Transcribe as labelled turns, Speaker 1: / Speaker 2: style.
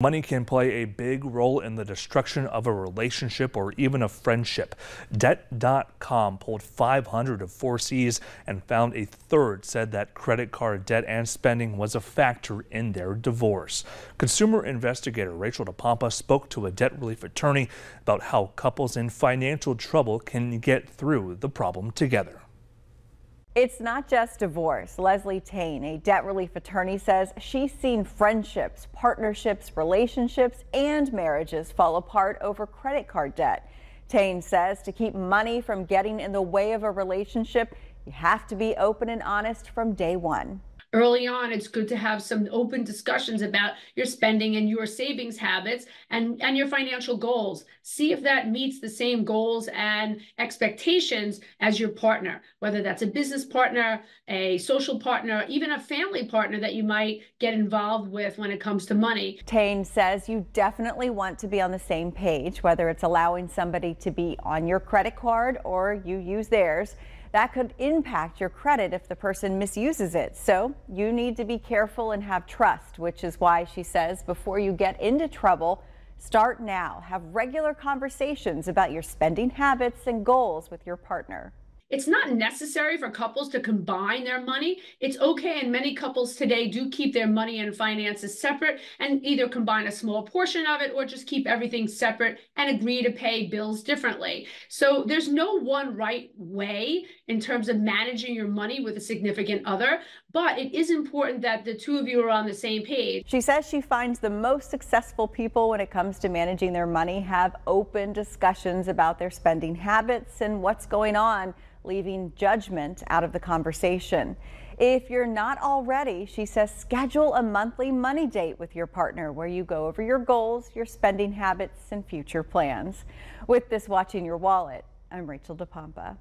Speaker 1: Money can play a big role in the destruction of a relationship or even a friendship. Debt.com pulled 500 of 4Cs and found a third said that credit card debt and spending was a factor in their divorce. Consumer investigator Rachel DePompa spoke to a debt relief attorney about how couples in financial trouble can get through the problem together.
Speaker 2: It's not just divorce. Leslie Tane, a debt relief attorney, says she's seen friendships, partnerships, relationships, and marriages fall apart over credit card debt. Tane says to keep money from getting in the way of a relationship, you have to be open and honest from day one.
Speaker 3: Early on, it's good to have some open discussions about your spending and your savings habits and your financial goals. See if that meets the same goals and expectations as your partner, whether that's a business partner, a social partner, even a family partner that you might get involved with when it comes to money.
Speaker 2: Tane says you definitely want to be on the same page, whether it's allowing somebody to be on your credit card or you use theirs. That could impact your credit if the person misuses it. So you need to be careful and have trust, which is why she says before you get into trouble, start now. Have regular conversations about your spending habits and goals with your partner.
Speaker 3: It's not necessary for couples to combine their money. It's okay, and many couples today do keep their money and finances separate and either combine a small portion of it or just keep everything separate and agree to pay bills differently. So there's no one right way in terms of managing your money with a significant other, but it is important that the two of you are on the same page.
Speaker 2: She says she finds the most successful people when it comes to managing their money have open discussions about their spending habits and what's going on, leaving judgment out of the conversation. If you're not already, she says, schedule a monthly money date with your partner where you go over your goals, your spending habits, and future plans. With this Watching Your Wallet, I'm Rachel DePompa.